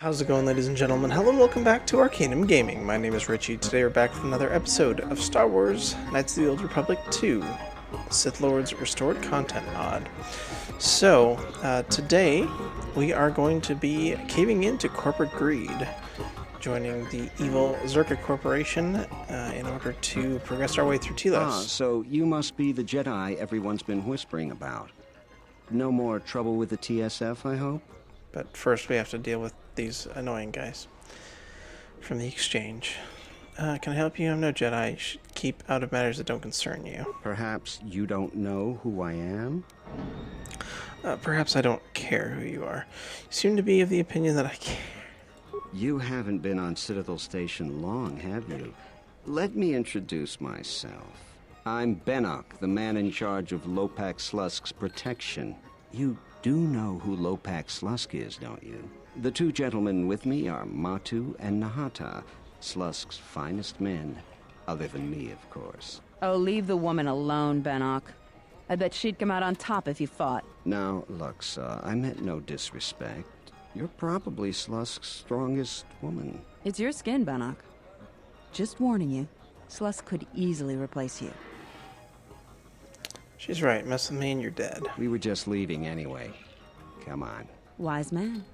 How's it going, ladies and gentlemen? Hello and welcome back to Arcanum Gaming. My name is Richie. Today we're back with another episode of Star Wars Knights of the Old Republic 2, Sith Lord's Restored Content mod. So, today we are going to be caving into corporate greed, joining the evil Czerka Corporation in order to progress our way through Telos. So you must be the Jedi everyone's been whispering about. No more trouble with the TSF, I hope? But first we have to deal with these annoying guys from the exchange. Can I help you? I'm no Jedi. You should keep out of matters that don't concern you. Perhaps you don't know who I am? Perhaps I don't care who you are. You seem to be of the opinion that I care. You haven't been on Citadel Station long, have you? Let me introduce myself. I'm Bennock, the man in charge of Lopak Slusk's protection. You do know who Lopak Slusk is, don't you? The two gentlemen with me are Matu and Nahata, Slusk's finest men. Other than me, of course. Oh, leave the woman alone, Bennock. I bet she'd come out on top if you fought. Now, Lux, I meant no disrespect. You're probably Slusk's strongest woman. It's your skin, Bennock. Just warning you, Slusk could easily replace you. She's right. Mess with me and you're dead. We were just leaving anyway. Come on. Wise man.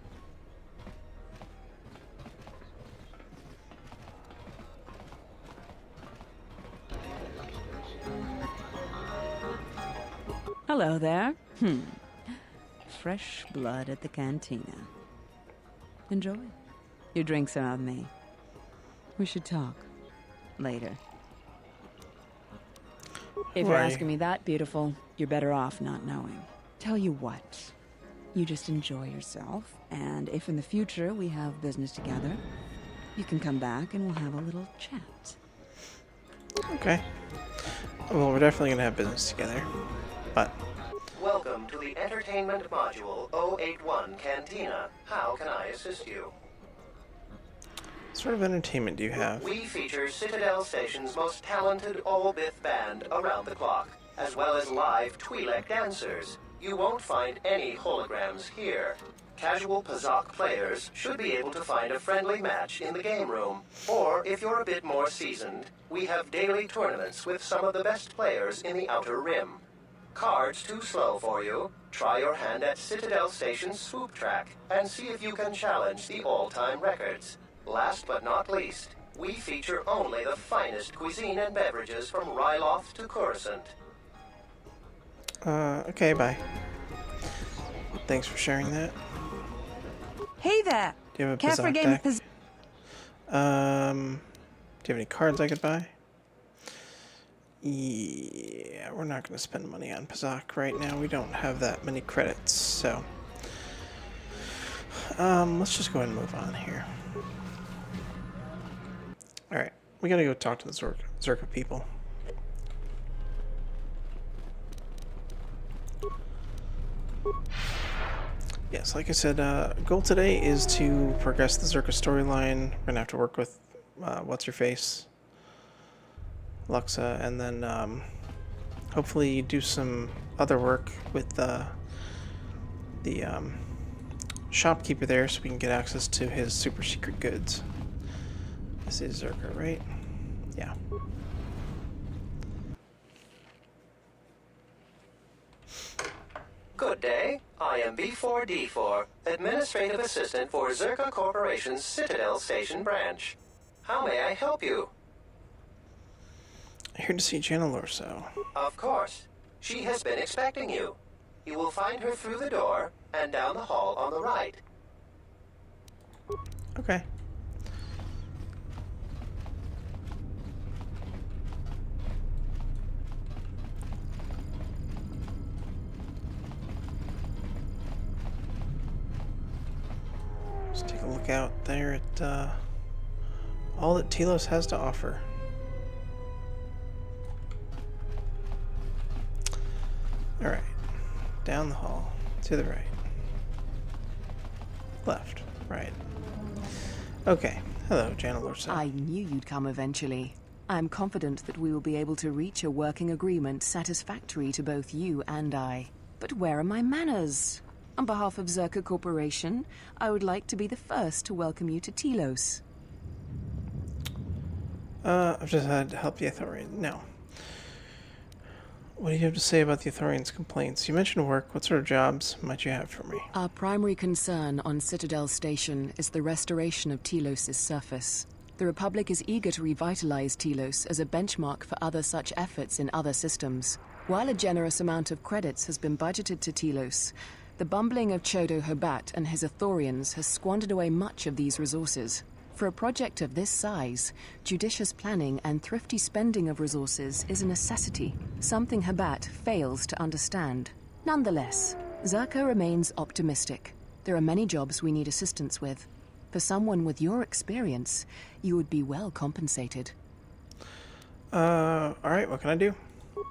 Hello there. Fresh blood at the cantina. Enjoy. Your drinks are on me. We should talk. Later. If you're asking me that, beautiful, you're better off not knowing. Tell you what. You just enjoy yourself, and if in the future we have business together, you can come back and we'll have a little chat. Okay. Well, we're definitely going to have business together, but... Welcome to the Entertainment Module 081 Cantina. How can I assist you? What sort of entertainment do you have? We feature Citadel Station's most talented all-Bith band around the clock, as well as live Twi'lek dancers. You won't find any holograms here. Casual Pazak players should be able to find a friendly match in the game room. Or, if you're a bit more seasoned, we have daily tournaments with some of the best players in the Outer Rim. Cards too slow for you? Try your hand at Citadel Station's swoop track and see if you can challenge the all-time records. Last but not least, we feature only the finest cuisine and beverages from Ryloth to Coruscant. Okay, bye. Thanks for sharing that. Hey there! Do you have a Care for a Pazak game deck? of Do you have any cards I could buy? Yeah, we're not going to spend money on Pazak right now. We don't have that many credits, so... let's just go ahead and move on here. Alright, we gotta go talk to the Czerka people. Yes, like I said, goal today is to progress the Czerka storyline. We're gonna have to work with what's-her-face, Luxa, and then hopefully do some other work with the shopkeeper there so we can get access to his super secret goods. This is Czerka, right? Yeah. Good day. I am B4D4, Administrative Assistant for Czerka Corporation's Citadel Station branch. How may I help you? Here to see Channel Orso. Of course. She has been expecting you. You will find her through the door and down the hall on the right. Okay. Let's take a look out there at all that Telos has to offer. Alright. Down the hall. To the right. Left. Right. Okay. Hello, Channel Orso. I knew you'd come eventually. I'm confident that we will be able to reach a working agreement satisfactory to both you and I. But where are my manners? On behalf of Czerka Corporation, I would like to be the first to welcome you to Telos. I've just had to help the Ithorian. No. What do you have to say about the Ithorians' complaints? You mentioned work. What sort of jobs might you have for me? Our primary concern on Citadel Station is the restoration of Telos' surface. The Republic is eager to revitalize Telos as a benchmark for other such efforts in other systems. While a generous amount of credits has been budgeted to Telos, the bumbling of Chodo Hobat and his Ithorians has squandered away much of these resources. For a project of this size, judicious planning and thrifty spending of resources is a necessity, something Hobat fails to understand. Nonetheless, Czerka remains optimistic. There are many jobs we need assistance with. For someone with your experience, you would be well compensated. Alright, what can I do?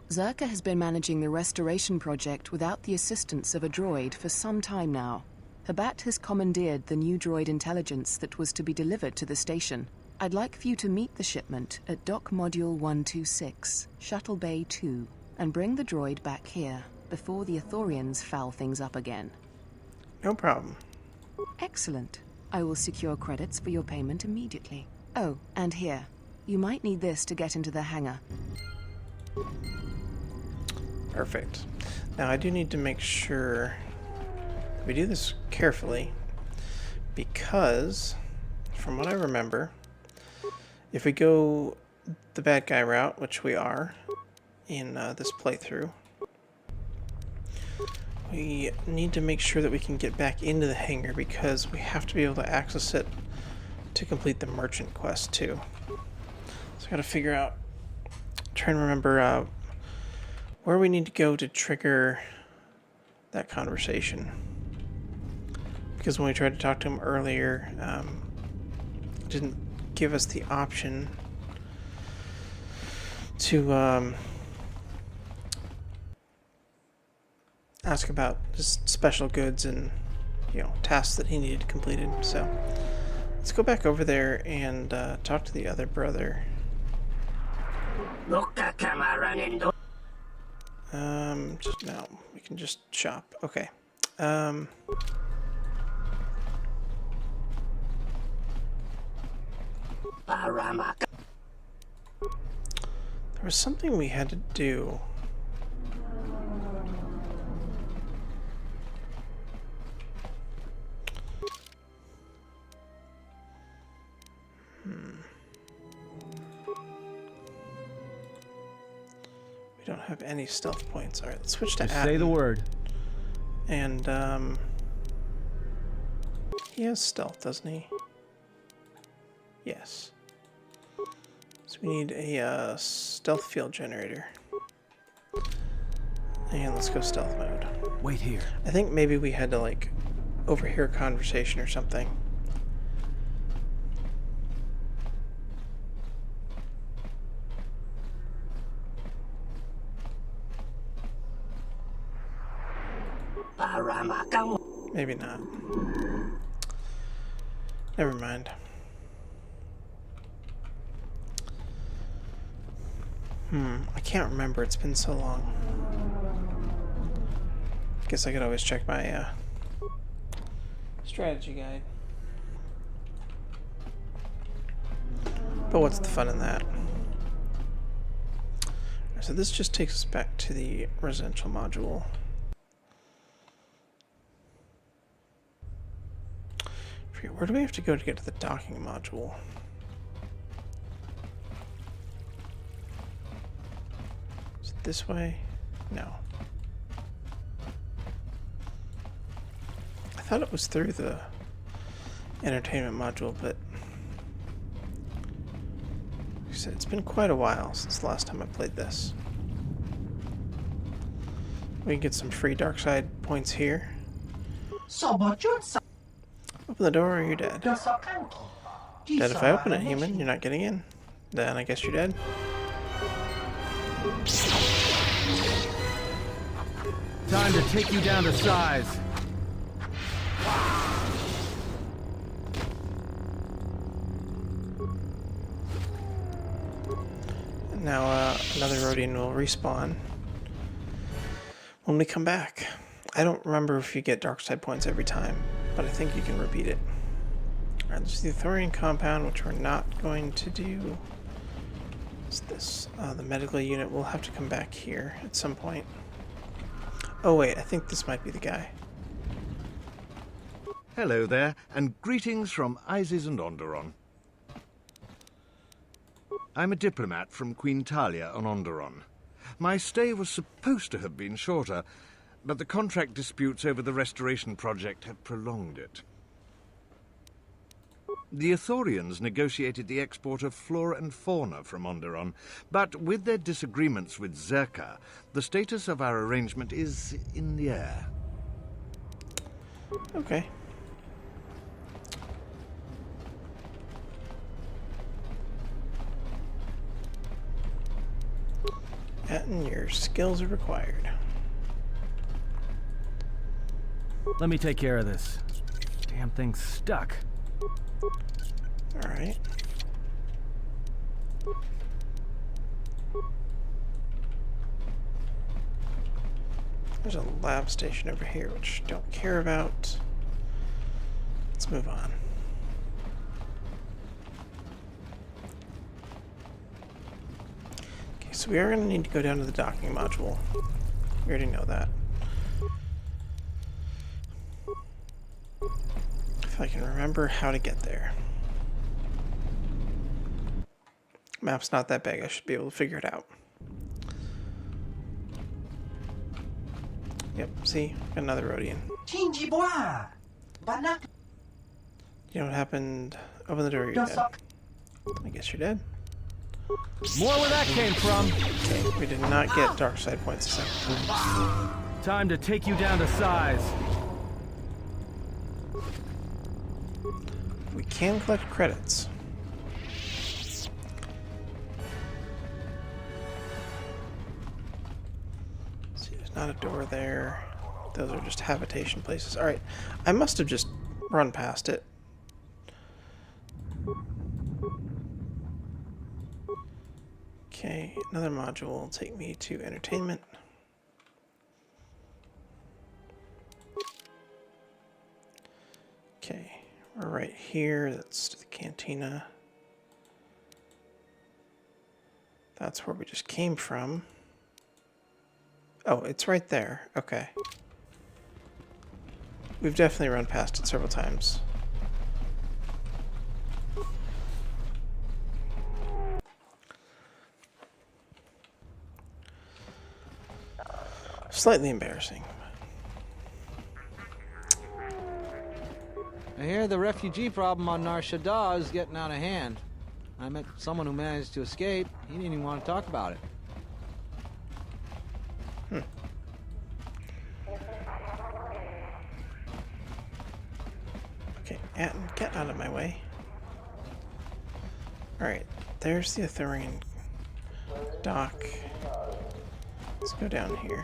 Czerka has been managing the restoration project without the assistance of a droid for some time now. Hobat has commandeered the new droid intelligence that was to be delivered to the station. I'd like for you to meet the shipment at Dock Module 126, Shuttle Bay 2, and bring the droid back here before the Ithorians foul things up again. No problem. Excellent. I will secure credits for your payment immediately. Oh, and here. You might need this to get into the hangar. Perfect. Now I do need to make sure we do this carefully, because from what I remember, if we go the bad guy route, which we are in this playthrough, we need to make sure that we can get back into the hangar, because we have to be able to access it to complete the merchant quest too. So I gotta figure out, try and remember where we need to go to trigger that conversation. Because when we tried to talk to him earlier, it didn't give us the option to ask about just special goods and, you know, tasks that he needed completed. So let's go back over there and talk to the other brother. No, we can just shop. Okay. There was something we had to do. We don't have any stealth points. Alright, let's switch to Just say the word. And, he has stealth, doesn't he? Yes. So we need a stealth field generator. And let's go stealth mode. Wait here. I think maybe we had to, like, overhear a conversation or something. Maybe not. Never mind. I can't remember. It's been so long. Guess I could always check my strategy guide. But what's the fun in that? So this just takes us back to the residential module. Where do we have to go to get to the docking module? Is it this way? No. I thought it was through the entertainment module, but like I said, it's been quite a while since the last time I played this. We can get some free dark side points here. Open the door or you're dead. Dead if I open it, human. You're not getting in. Then I guess you're dead. Time to take you down to size. Now another Rodian will respawn when we come back. I don't remember if you get dark side points every time, but I think you can repeat it. Alright, there's the Athorian compound, which we're not going to do. What's this? The medical unit will have to come back here at some point. Oh wait, I think this might be the guy. Hello there, and greetings from Isis and Onderon. I'm a diplomat from Queen Talia on Onderon. My stay was supposed to have been shorter, but the contract disputes over the restoration project have prolonged it. The Athorians negotiated the export of flora and fauna from Onderon, but with their disagreements with Czerka, the status of our arrangement is in the air. Okay. And your skills are required. Let me take care of this. Damn thing's stuck. Alright. There's a lab station over here, which I don't care about. Let's move on. Okay, so we are going to need to go down to the docking module. We already know that. If I can remember how to get there. Map's not that big, I should be able to figure it out. Yep, see? Got another Rhodian. You know what happened? Open the door, you're dead. I guess you're dead. More where that came from. Okay, we did not get dark side points this time. Time to take you down to size. We can collect credits. See, there's not a door there. Those are just habitation places. Alright, I must have just run past it. Okay, another module will take me to entertainment. Okay, we're right here. That's the cantina. That's where we just came from. Oh, it's right there. Okay. We've definitely run past it several times. Slightly embarrassing. I hear the refugee problem on Nar Shaddaa is getting out of hand. I met someone who managed to escape. He didn't even want to talk about it. Okay, Atten, get out of my way. Alright, there's the Athorian dock. Let's go down here.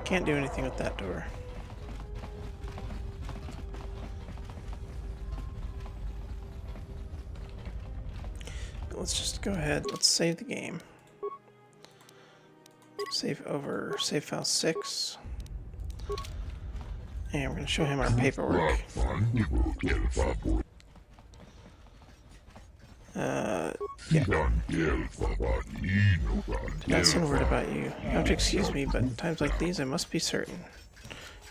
Can't do anything with that door. Let's just go ahead. Let's save the game. Save over save file 6. And we're going to show him our paperwork. Yeah. Not seen a word about you. You have to excuse me, but in times like these I must be certain.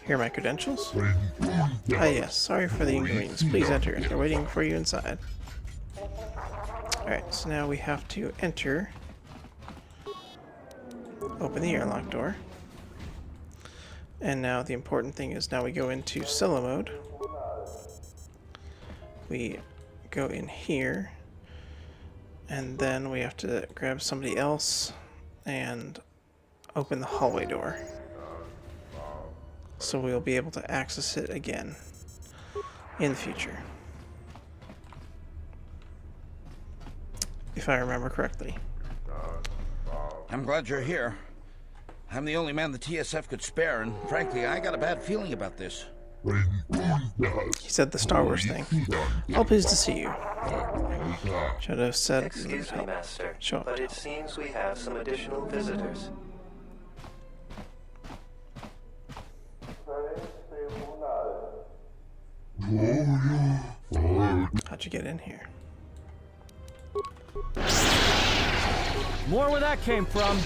Here are my credentials. Ah yes, sorry for the inconvenience. Please enter. They're waiting for you inside. Alright, so now we have to enter. Open the airlock door. And now the important thing is now we go into solo mode. We go in here. And then we have to grab somebody else and open the hallway door. So we'll be able to access it again in the future. If I remember correctly. I'm glad you're here. I'm the only man the TSF could spare, and frankly, I got a bad feeling about this. He said the Star Wars thing. All pleased to see you. Shoto said... Excuse me, Master, Show up. but it seems we have some additional visitors. How'd you get in here? More where that came from.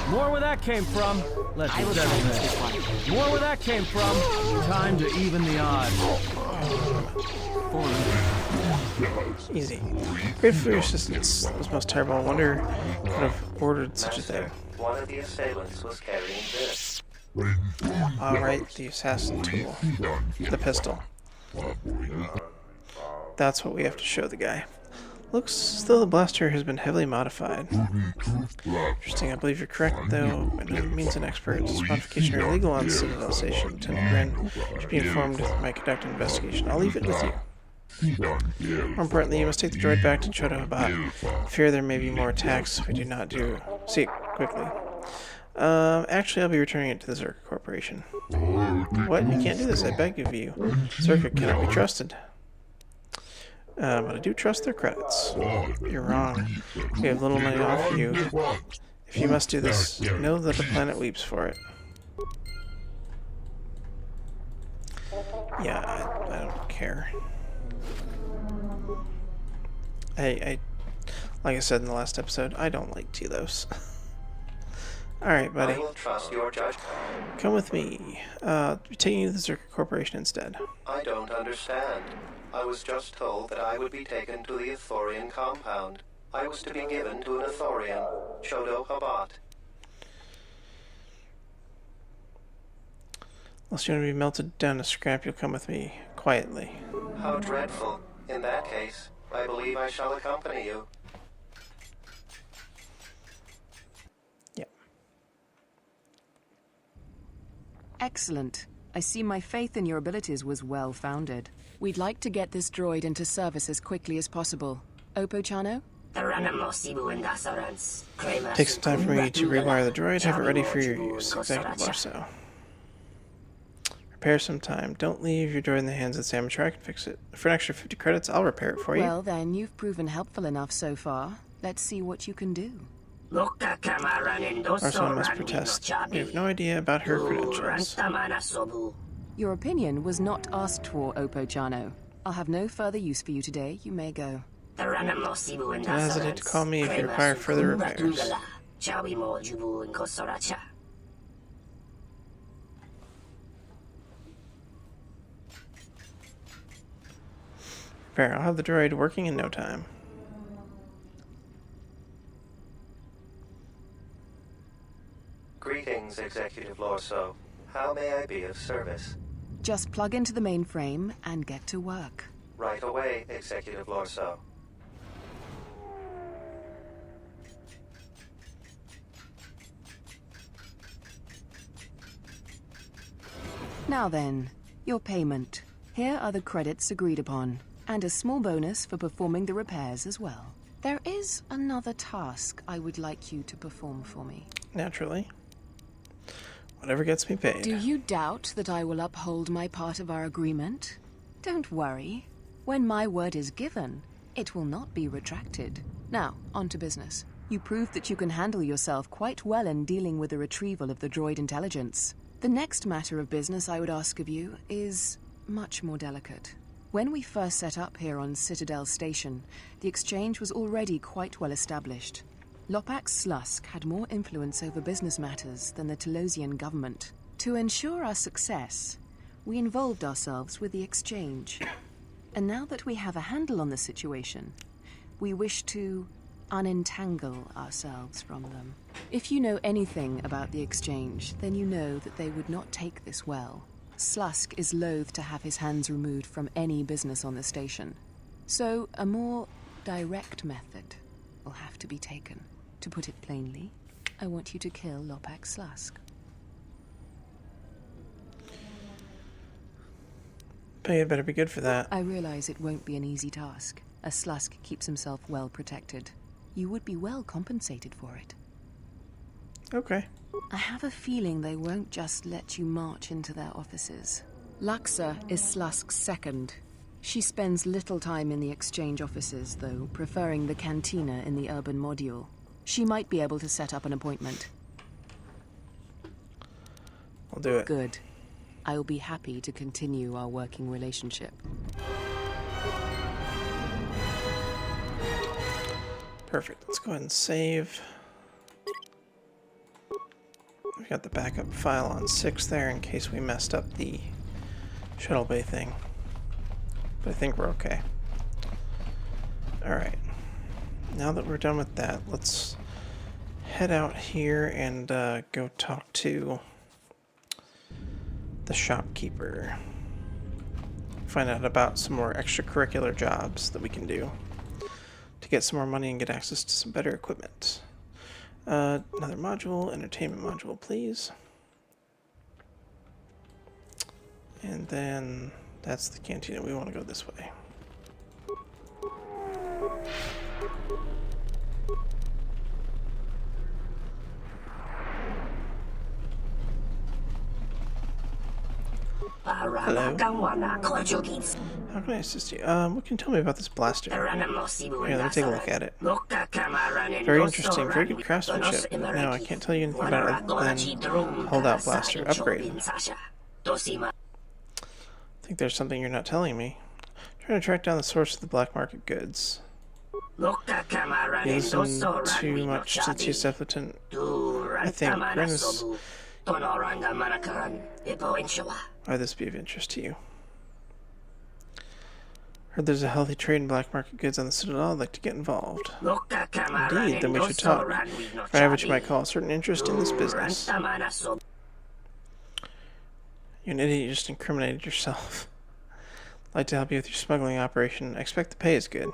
More where that came from. Let's settle this. More where that came from. Time to even the odds. Easy. Great for your assistance. That was most terrible. I wonder who could have ordered such a thing. One of the assailants was carrying this. Alright, the assassin tool. The pistol. That's what we have to show the guy. Looks as though the blaster has been heavily modified. Interesting, I believe you're correct, though. By no means an expert. This modification are illegal on Citadel Station. Lieutenant Grin should be informed if I conduct an investigation. I'll leave it with you. More importantly, you must take the droid back to Choto Habat. I fear there may be more attacks if we do not see it quickly. Actually, I'll be returning it to the Czerka Corporation. What? You can't do this, I beg of you. Czerka cannot be trusted. But I do trust their credits. You're wrong. We have little money to offer you. If you must do this, know that the planet weeps for it. Yeah, I don't care. Like I said in the last episode, I don't like Telos. Alright, buddy. I will trust your judgment. Come with me. Taking you to the Czerka Corporation instead. I don't understand. I was just told that I would be taken to the Ithorian compound. I was to be given to an Ithorian, Choto Habat. Unless you want to be melted down to scrap, you'll come with me quietly. How dreadful. In that case, I believe I shall accompany you. Yep. Excellent. I see my faith in your abilities was well founded. We'd like to get this droid into service as quickly as possible. Opo-chano? Take some time for me to rewire the droid. Have it ready for your use. Executive Larso. Repair some time. Don't leave your droid in the hands of the amateur. I can fix it. For an extra 50 credits, I'll repair it for you. Well, then, you've proven helpful enough so far. Let's see what you can do. Larso must protest. We have no idea about her credentials. Your opinion was not asked for, Opo-chano. I'll have no further use for you today. You may go. Don't hesitate to call me if you require further repairs. Fair, I'll have the droid working in no time. Greetings, Executive Larso. How may I be of service? Just plug into the mainframe and get to work. Right away, Executive Larso. Now then, your payment. Here are the credits agreed upon, and a small bonus for performing the repairs as well. There is another task I would like you to perform for me. Naturally. Whatever gets me paid. Do you doubt that I will uphold my part of our agreement? Don't worry. When my word is given, it will not be retracted. Now, on to business. You proved that you can handle yourself quite well in dealing with the retrieval of the droid intelligence. The next matter of business I would ask of you is much more delicate. When we first set up here on Citadel Station, the exchange was already quite well established. Lopax Slusk had more influence over business matters than the Telosian government. To ensure our success, we involved ourselves with the exchange. And now that we have a handle on the situation, we wish to unentangle ourselves from them. If you know anything about the exchange, then you know that they would not take this well. Slusk is loath to have his hands removed from any business on the station. So a more direct method will have to be taken. To put it plainly, I want you to kill Lopax Slusk. Pay had better be good for that. I realize it won't be an easy task. A Slusk keeps himself well protected. You would be well compensated for it. Okay. I have a feeling they won't just let you march into their offices. Luxa is Slusk's second. She spends little time in the exchange offices, though, preferring the cantina in the urban module. She might be able to set up an appointment. I'll do it. Good. I will be happy to continue our working relationship. Perfect. Let's go ahead and save. We've got the backup file on 6 there in case we messed up the shuttle bay thing. But I think we're okay. Alright. Now that we're done with that, let's head out here and go talk to the shopkeeper. Find out about some more extracurricular jobs that we can do to get some more money and get access to some better equipment. Another module, entertainment module, please. And then that's the cantina. We want to go this way. Hello. How can I assist you? What can you tell me about this blaster? Here, let me take a look at it. Very interesting, very good craftsmanship. No, I can't tell you anything about it other than holdout blaster upgrade. I think there's something you're not telling me. I'm trying to track down the source of the black market goods. You listen too much to the Chief Staff Lieutenant. I think Gren's... Why would this be of interest to you? Heard there's a healthy trade in black market goods on the Citadel. I'd like to get involved. Indeed, then we should talk. I have what you might call a certain interest in this business. You're an idiot, you just incriminated yourself. I'd like to help you with your smuggling operation. I expect the pay is good.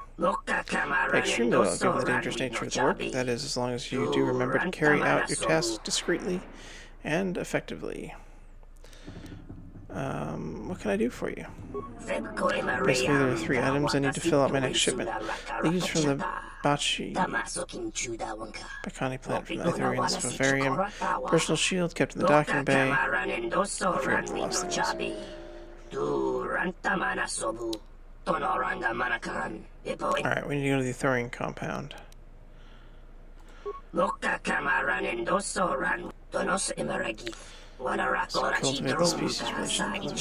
Extremely well, given the dangerous nature of the work. That is, as long as you do remember to carry out your tasks discreetly and effectively. What can I do for you? Basically, there are 3 items I need to fill out my next shipment. These from the Bacani plant from the Ithorian's vivarium. Personal shield kept in the docking bay. I forgot the last thing Alright, we need to go to the Ithorian compound. Cultivate the species relation in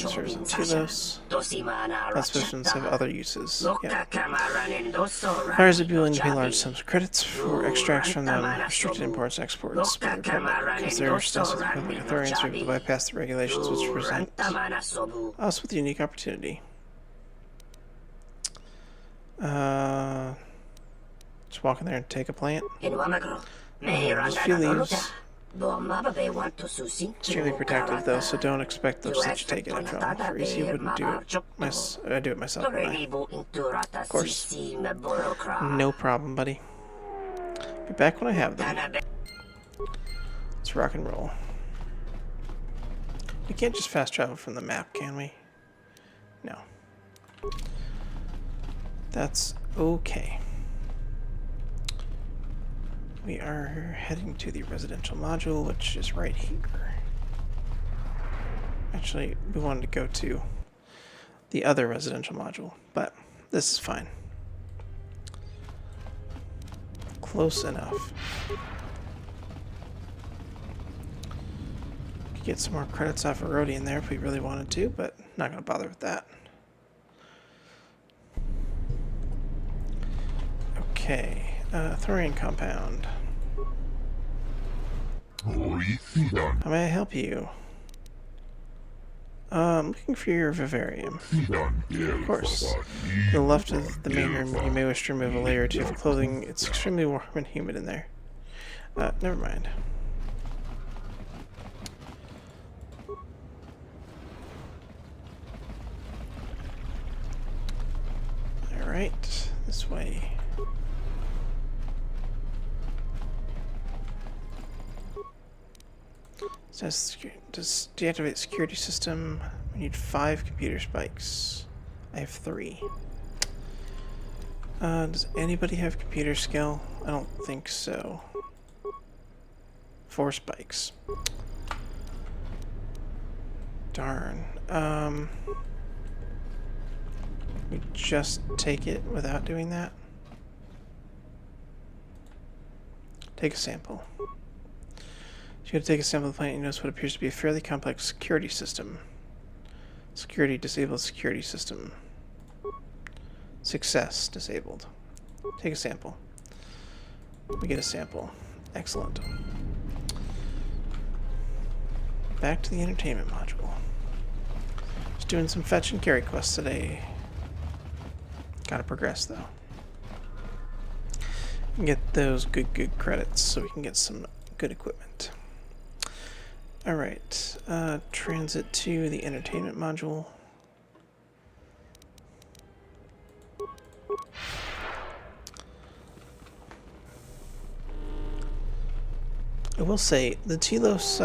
Telos. Plant specimens have other uses. Yeah. Buyers would be willing to pay large sums of credits for extracts from them, restricted imports and exports by the Republic. Because they're extensive with Republic Ithorians, we're able to bypass the regulations which present us with a unique opportunity. Just walk in there and take a plant. Just a few leaves. Extremely protective though, so don't expect them to take it from. For easy, wouldn't do it. I do it myself, wouldn't I? Of course. No problem, buddy. Be back when I have them. Let's rock and roll. We can't just fast travel from the map, can we? No. That's okay. We are heading to the residential module, which is right here. Actually, we wanted to go to the other residential module, but this is fine. Close enough. Could get some more credits off of Rodian there if we really wanted to, but not going to bother with that. Okay. Thorian compound. How may I help you? Looking for your vivarium. Of course. To the left of the main room, you may wish to remove a layer or 2 of clothing. It's extremely warm and humid in there. Never mind. Alright, this way. Says to deactivate security system, we need 5 computer spikes. I have 3. Does anybody have computer skill? I don't think so. 4 spikes. Darn. We just take it without doing that? Take a sample. So you gotta take a sample of the planet and notice what appears to be a fairly complex security system. Security disabled security system. Success disabled. Take a sample. We get a sample. Excellent. Back to the entertainment module. Just doing some fetch and carry quests today. Gotta progress though. And get those good credits so we can get some good equipment. Alright, transit to the entertainment module. I will say, the Telos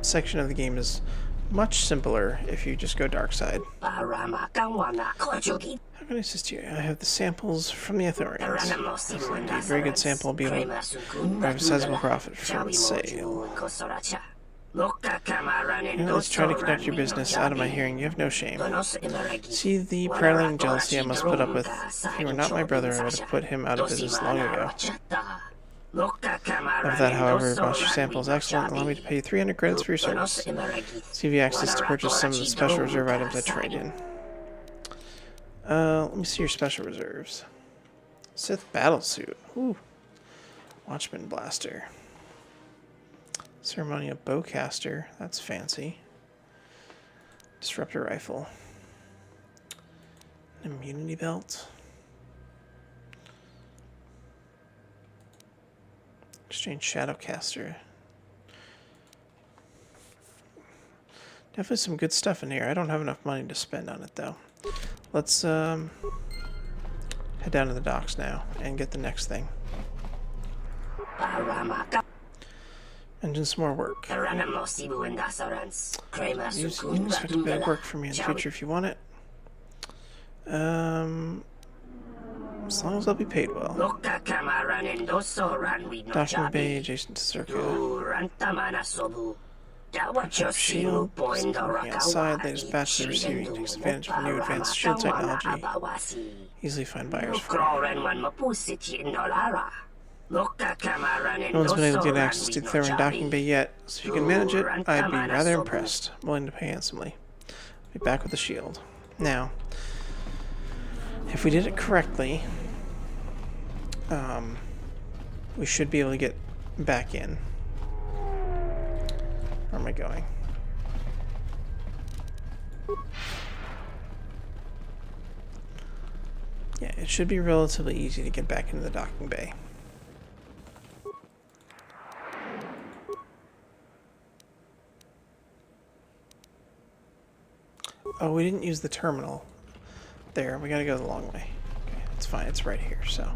section of the game is much simpler if you just go dark side. How can I assist you? I have the samples from the Ithorians. A very good sample will be able to drive a sizable profit from its sale. Let's try to conduct your business out of my hearing. You have no shame. See the prattling jealousy I must put up with. If he were not my brother, I would have put him out of business long ago. Of that, however, boss, your sample is excellent. Allow me to pay you 300 credits for your service. See if you have access to purchase some of the special reserve items I trade in. Let me see your special reserves. Sith battlesuit. Ooh. Watchman blaster. Ceremonial bowcaster. That's fancy. Disruptor rifle. An immunity belt. Exchange Shadowcaster. Definitely some good stuff in here. I don't have enough money to spend on it though. Let's head down to the docks now and get the next thing. And do some more work. You can expect a bit of work from me in the future if you want it. As long as I'll be paid well. Docking bay adjacent to Czerka. Shield. Outside, they dispatch the receiving. Takes advantage of new advanced shield technology. Easily find buyers for it. No one's been able to get access to the Theron docking bay yet, so if you can manage it, I'd be rather impressed. I'm willing to pay handsomely. I'll be back with the shield. Now, if we did it correctly, we should be able to get back in. Where am I going? Yeah, it should be relatively easy to get back into the docking bay. Oh, we didn't use the terminal there. We gotta go the long way. Okay, it's fine. It's right here, so.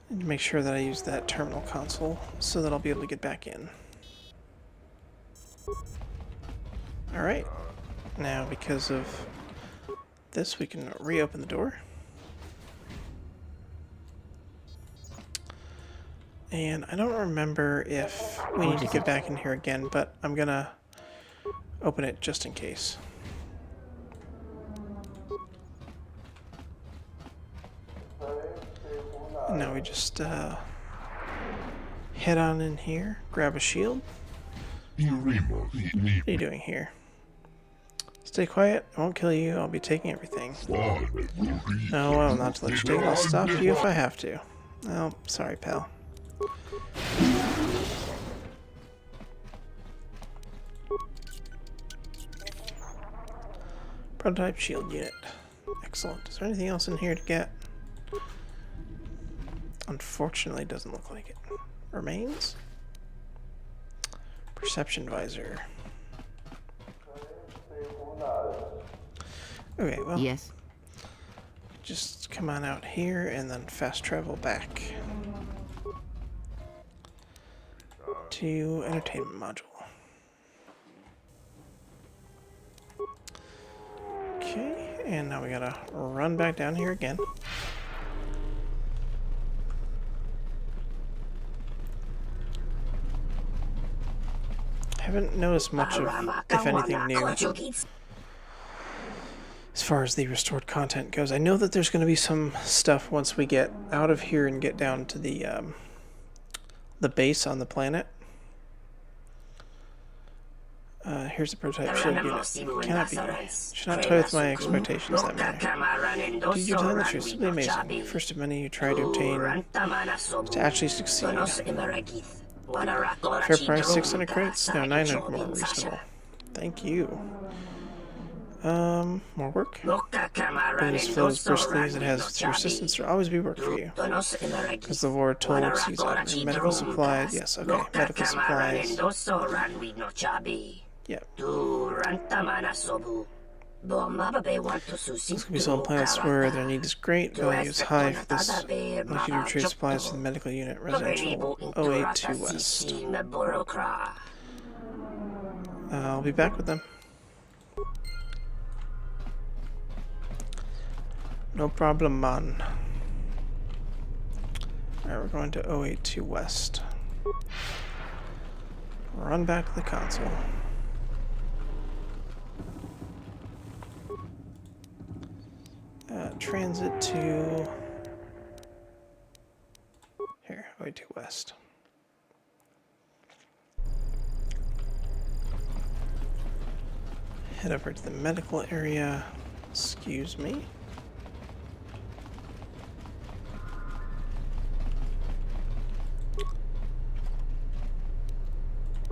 Need to make sure that I use that terminal console so that I'll be able to get back in. Alright. Now, because of this, we can reopen the door. And I don't remember if we need to get back in here again, but I'm gonna open it just in case. And now we just head on in here, grab a shield. What are you doing here? Stay quiet, I won't kill you, I'll be taking everything. No, well, not to let you take it, I'll stop you if I have to. Oh, sorry, pal. Prototype shield unit. Excellent. Is there anything else in here to get? Unfortunately, doesn't look like it. Remains? Perception visor. Okay, well. Yes. Just come on out here and then fast travel back to entertainment module. Okay, and now we gotta run back down here again. haven't noticed much of, if anything, new as far as the restored content goes. I know that there's going to be some stuff once we get out of here and get down to the base on the planet. Here's the prototype shield unit. Cannot be. Should not toy with my expectations that manner. Dude, you're telling the truth. Simply amazing. First of many you try to obtain to actually succeed. Fair price, 600 credits? No, 900 more reasonable. Thank you. More work? Business flows briskly as it has with your assistance. There will always be work for you. As the war told season. Medical supplies. Yes, okay. Medical supplies. Yeah. This can be sold on planets where their need is great, value is high for this. Like you do trade supplies to the medical unit, residential 082 West. I'll be back with them. No problem, man. Alright, we're going to 082 West. Run back to the console. Transit to here, 082 West. Head over to the medical area. Excuse me.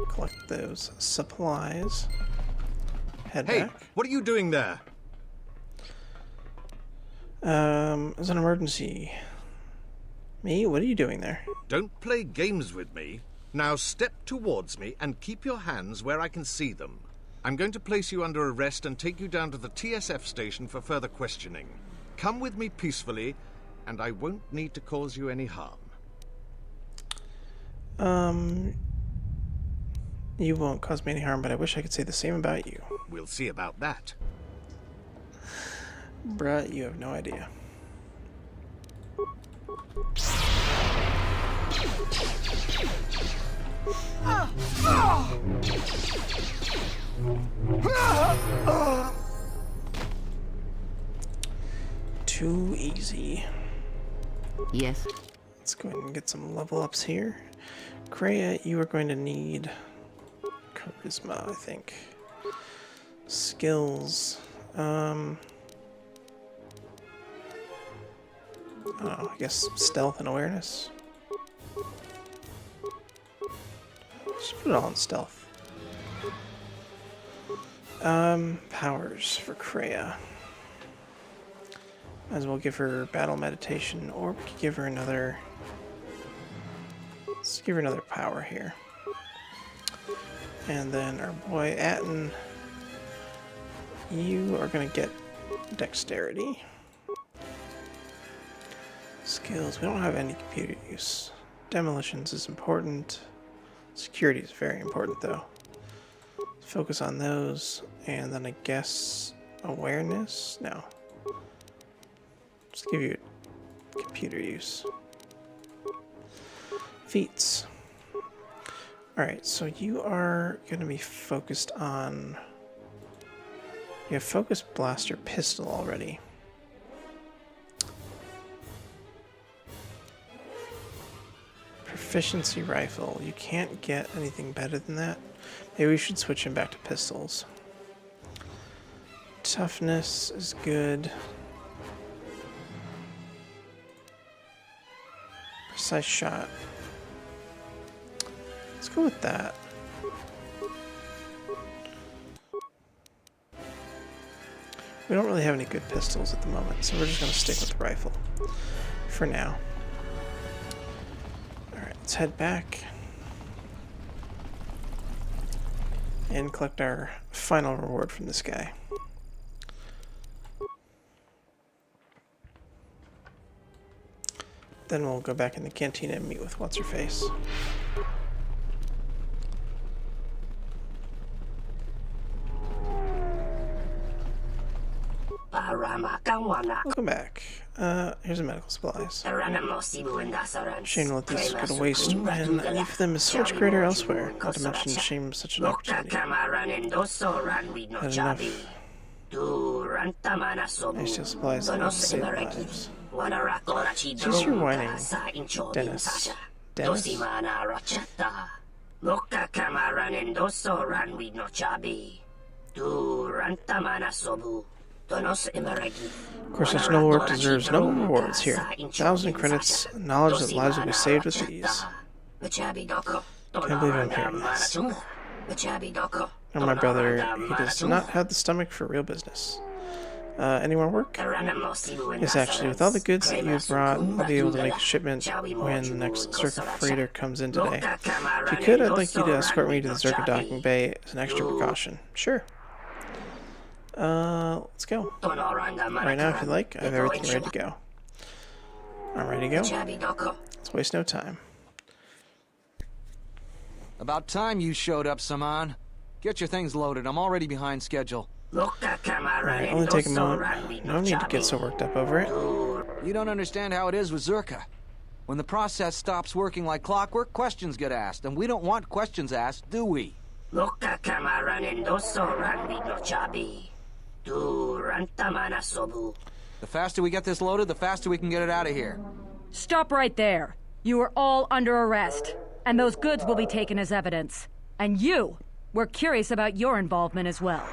Collect those supplies. Head back. What are you doing there? It's an emergency. Me? What are you doing there? Don't play games with me. Now step towards me and keep your hands where I can see them. I'm going to place you under arrest and take you down to the TSF station for further questioning. Come with me peacefully, and I won't need to cause you any harm. You won't cause me any harm, but I wish I could say the same about you. We'll see about that. Bruh, you have no idea. Too easy. Yes. Let's go ahead and get some level ups here. Kreia, you are going to need charisma, I think. Skills. I guess stealth and awareness. Just put it all in stealth. Powers for Kreia. Might as well give her battle meditation, or we could give her another. Let's give her another power here. And then our boy Atten, you are gonna get dexterity. Skills, we don't have any computer use. Demolitions is important. Security is very important though. Let's focus on those, and then I guess awareness? No. Just give you computer use. Feats. Alright, so you are going to be focused on... You have focused blaster pistol already. Proficiency rifle. You can't get anything better than that. Maybe we should switch him back to pistols. Toughness is good. Precise shot. Let's go with that. We don't really have any good pistols at the moment, so we're just going to stick with the rifle for now. Alright, let's head back and collect our final reward from this guy. Then we'll go back in the cantina and meet with What's-Her-Face. Welcome back. Here's the medical supplies. Shame to let these go to waste when the need for them is so much greater elsewhere. Not to mention shame such an opportunity. Had enough. I steal supplies that save lives. Cease your whining, Dennis. Dennis? Of course, such noble work deserves noble rewards here. 1,000 credits, knowledge that lives will be saved with these. Can't believe I'm hearing this. Oh, my brother, he does not have the stomach for real business. Any more work? Yes, actually, with all the goods that you brought, I'll be able to make a shipment when the next Czerka freighter comes in today. If you could, I'd like you to escort me to the Czerka docking bay as an extra precaution. Sure. Let's go. Right now, if you like, I have everything ready to go. I'm ready to go. Let's waste no time. About time you showed up, Saman. Get your things loaded. I'm already behind schedule. Alright, only take a moment. No need to get so worked up over it. You don't understand how it is with Czerka. When the process stops working like clockwork, questions get asked, and we don't want questions asked, do we? The faster we get this loaded, the faster we can get it out of here. Stop right there. You are all under arrest, and those goods will be taken as evidence. And we're curious about your involvement as well.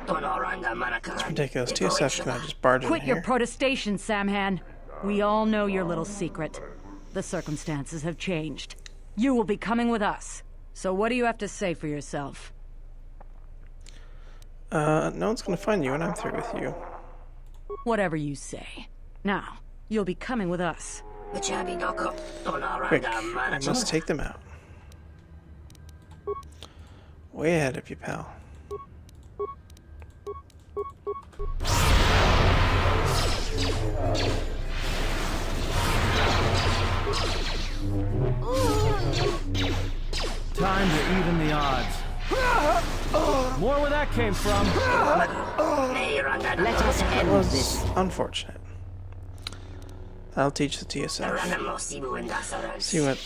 It's ridiculous. TSF cannot just barge in here. Quit your protestation, Samhan. We all know your little secret. The circumstances have changed. You will be coming with us. So what do you have to say for yourself? No one's gonna find you when I'm through with you. Whatever you say. Now, you'll be coming with us. Quick, I must take them out. Way ahead of you, pal. Time to even the odds. More where that came from. Let us That end was this. unfortunate. That'll teach the TSF. See what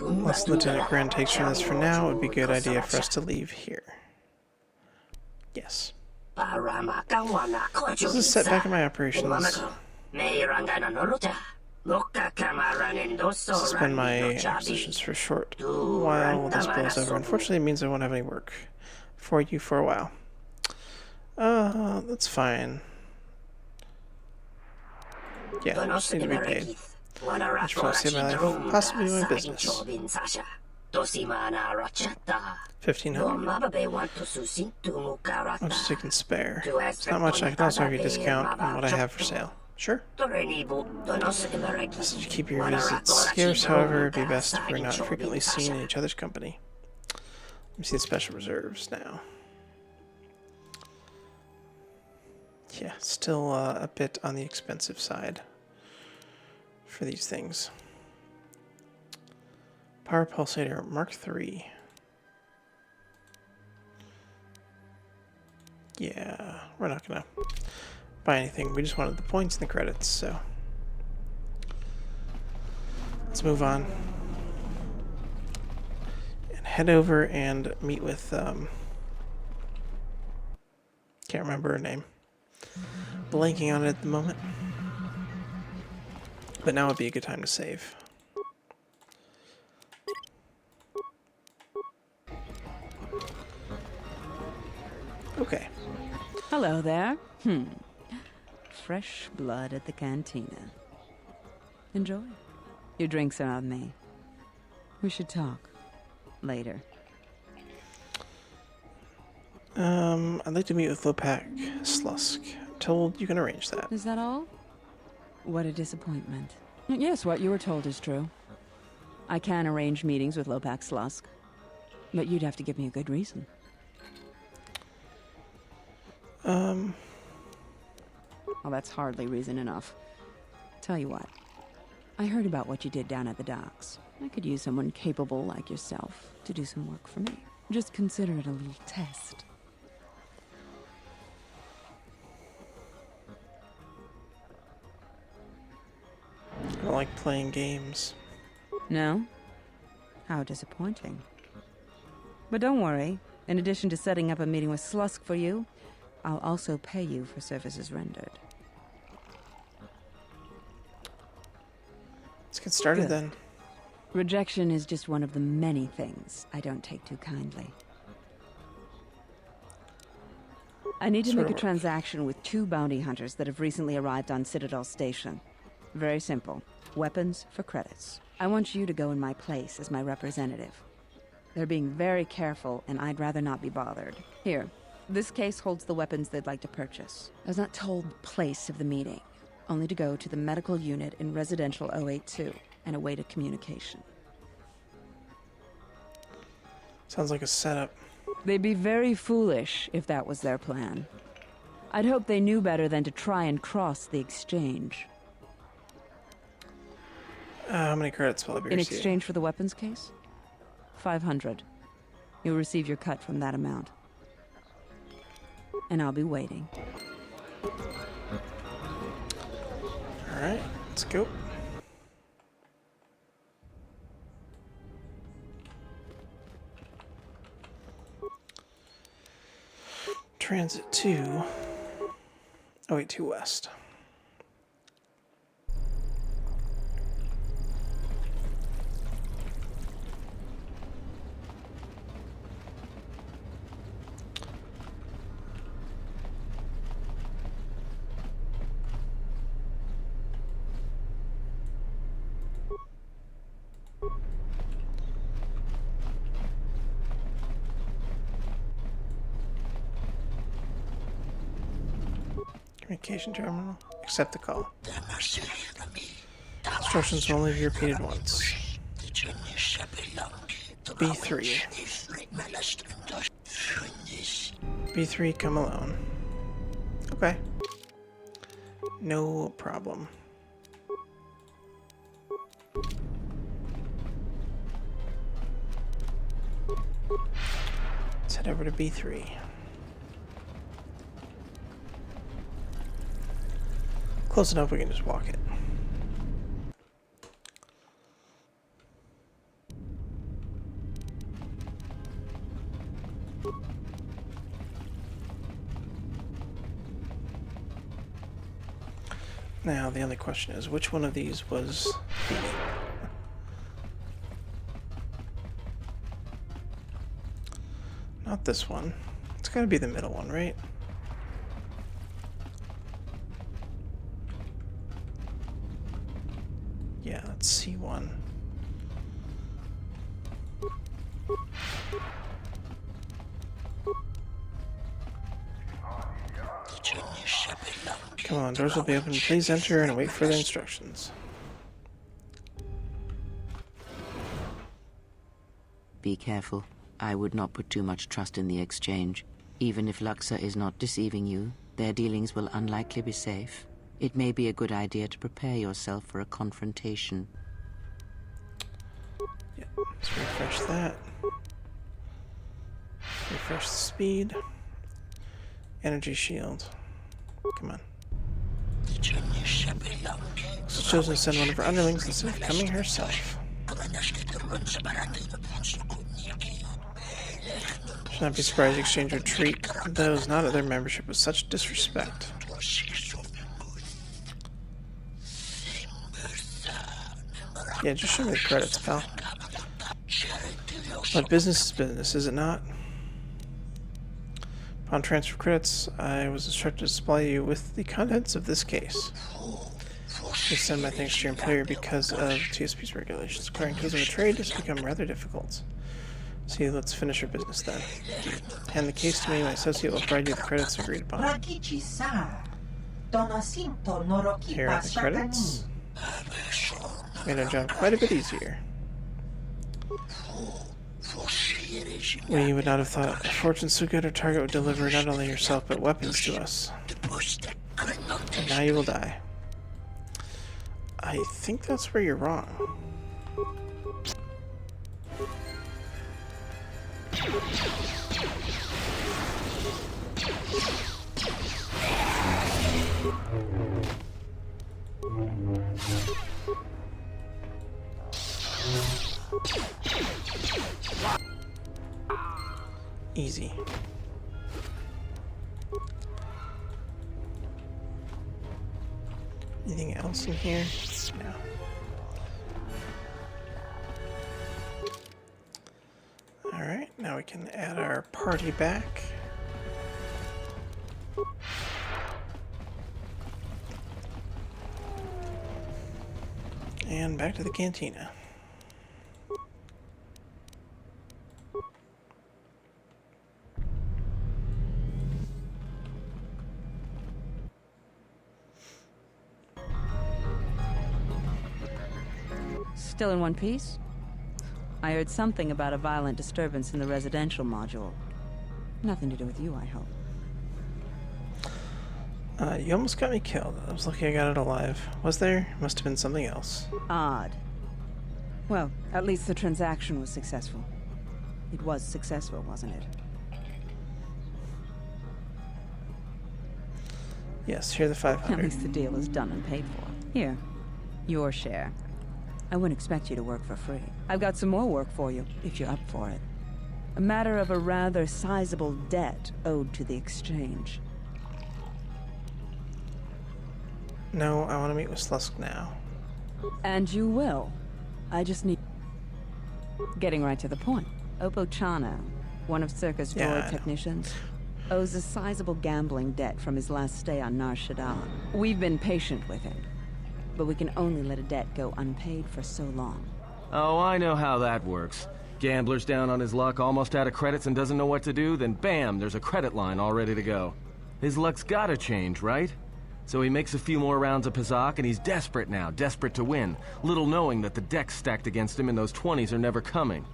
less Lieutenant Grant takes from this for now. It would be a good idea for us to leave here. Yes. This is a setback in my operations. Suspend my acquisitions for a short while while this blows over. Unfortunately, it means I won't have any work for you for a while. That's fine. Yeah, I just need to be paid. I should probably save my life, possibly my business. 1,500. I'll just take and spare. It's not much. I can also have you discount on what I have for sale. Sure. Best to keep your visits scarce, however, it'd be best if we're not frequently seen in each other's company. Let me see the special reserves now. Yeah, still a bit on the expensive side for these things. Power Pulsator Mark III. Yeah, we're not gonna buy anything. We just wanted the points and the credits, so let's move on and head over and meet with can't remember her name. Blanking on it at the moment. But now would be a good time to save. Okay. Hello there. Fresh blood at the cantina. Enjoy. Your drinks are on me. We should talk. Later. I'd like to meet with Lopak Slusk. I'm told you can arrange that. Is that all? What a disappointment. Yes, what you were told is true. I can arrange meetings with Lopak Slusk, but you'd have to give me a good reason. Well, that's hardly reason enough. Tell you what. I heard about what you did down at the docks. I could use someone capable like yourself to do some work for me. Just consider it a little test. don't like playing games. No? How disappointing. But don't worry. In addition to setting up a meeting with Slusk for you, I'll also pay you for services rendered. Let's get started Good. then. Rejection is just one of the many things I don't take too kindly. I need to Sort make a of. transaction with 2 bounty hunters that have recently arrived on Citadel Station. Very simple. Weapons for credits. I want you to go in my place as my representative. They're being very careful, and I'd rather not be bothered. Here, this case holds the weapons they'd like to purchase. I was not told the place of the meeting, only to go to the medical unit in Residential 082 and await a communication. Sounds like a setup. They'd be very foolish if that was their plan. I'd hope they knew better than to try and cross the exchange. How many credits will I be In receiving? exchange for the weapons case? 500. You'll receive your cut from that amount. And I'll be waiting. Alright, let's go. Transit to 082 West. Communication terminal. Accept the call. Instructions will only be repeated once. B3. B3, come alone. Okay. No problem. Let's head over to B3. Close enough we can just walk it. Now the only question is, which one of these was B? Not this one. It's gotta be the middle one, right? Yeah, that's C1. Come on, doors will be open. Please enter and await further instructions. Be careful. I would not put too much trust in the exchange. Even if Luxa is not deceiving you, their dealings will unlikely be safe. It may be a good idea to prepare yourself for a confrontation. Yeah, let's refresh that. Refresh the speed. Energy shield. Come on. She's chosen to send one of her underlings instead of coming herself. Should not be surprised the exchange would treat those not at their membership with such disrespect. Yeah, just show me the credits, pal. But business is business, is it not? Upon transfer credits, I was instructed to supply you with the contents of this case. Please send my thanks to your employer because of TSP's regulations. Acquiring tools of a trade has become rather difficult. See, let's finish our business then. Hand the case to me, my associate will provide you the credits agreed upon. Here are the credits. Made our job quite a bit easier. We would not have thought a fortune so good our target would deliver not only yourself but weapons to us. And now you will die. I think that's where you're wrong. Easy. Anything else in here? No. Alright, now we can add our party back. And back to the cantina. Still in one piece? I heard something about a violent disturbance in the residential module. Nothing to do with you, I hope. You almost got me killed. I was lucky I got it alive. Was there? Must have been something else. Odd. Well, at least the transaction was successful. It was successful, wasn't it? Yes, here are the 500. At least the deal is done and paid for. Here, your share. I wouldn't expect you to work for free. I've got some more work for you, if you're up for it. A matter of a rather sizable debt owed to the exchange. No, I want to meet with Slusk now. And you will. I just need... Getting right to the point. Oppo Chano, one of Czerka's droid technicians, owes a sizable gambling debt from his last stay on Nar Shaddaa. We've been patient with him, but we can only let a debt go unpaid for so long. Oh, I know how that works. Gambler's down on his luck, almost out of credits and doesn't know what to do, then bam, there's a credit line all ready to go. His luck's gotta change, right? So he makes a few more rounds of Pazak, and he's desperate now, desperate to win, little knowing that the deck's stacked against him and those 20s are never coming.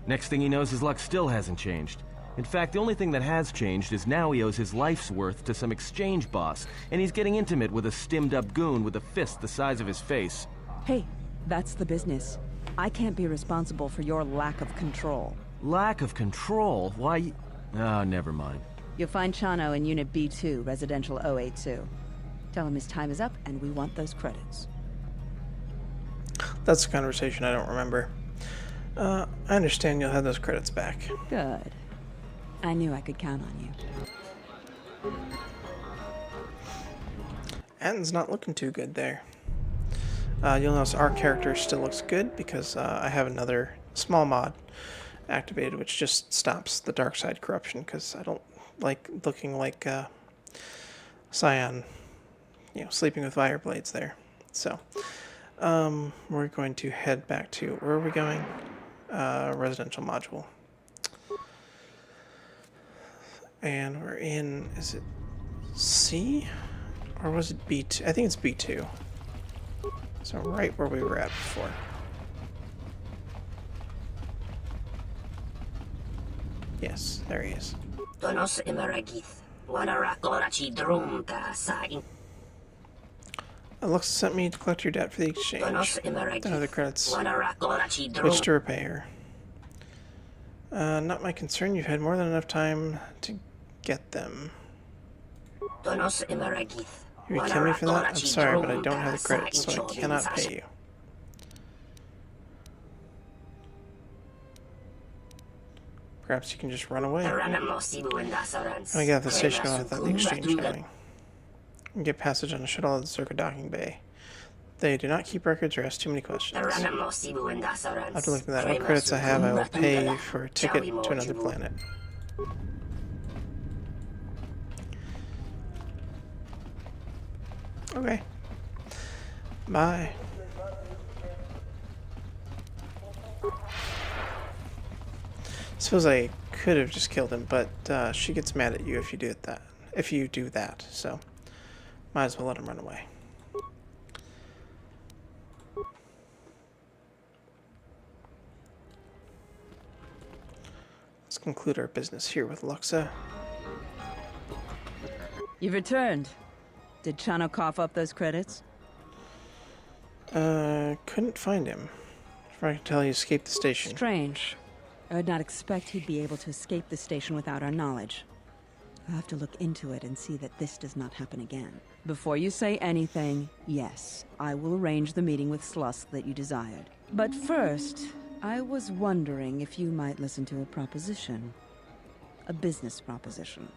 Next thing he knows, his luck still hasn't changed. In fact, the only thing that has changed is now he owes his life's worth to some exchange boss, and he's getting intimate with a stimmed-up goon with a fist the size of his face. Hey, that's the business. I can't be responsible for your lack of control. Lack of control? Why? Oh, never mind. You'll find Chano in Unit B2, Residential 082. Tell him his time is up, and we want those credits. That's a conversation I don't remember. I understand you'll have those credits back. Good. I knew I could count on you. Anton's not looking too good there. You'll notice our character still looks good because I have another small mod activated which just stops the dark side corruption because I don't like looking like Scion, you know, sleeping with fire blades there. So we're going to head back to, where are we going? Residential module. And we're in, is it C? Or was it B2? I think it's B2. So right where we were at before. Yes, there he is. Alexa sent me to collect your debt for the exchange. Another credits. Which to repay her. Not my concern. You've had more than enough time to get them. You would kill me for that? I'm sorry, but I don't have the credits, so I cannot pay you. Perhaps you can just run away. We got the station going without the exchange going. And get passage on a shuttle at the Czerka docking bay. They do not keep records or ask too many questions. After looking at that, what credits I have, I will pay for a ticket to another planet. Okay. Bye. Suppose I could have just killed him, but she gets mad at you if you do that. If you do that, so might as well let him run away. Let's conclude our business here with Luxa. You've returned. Did Chano cough up those credits? Couldn't find him. If I can tell, he escaped the station. Strange. I would not expect he'd be able to escape the station without our knowledge. I'll have to look into it and see that this does not happen again. Before you say anything, yes, I will arrange the meeting with Slusk that you desired. But first, I was wondering if you might listen to a proposition. A business proposition,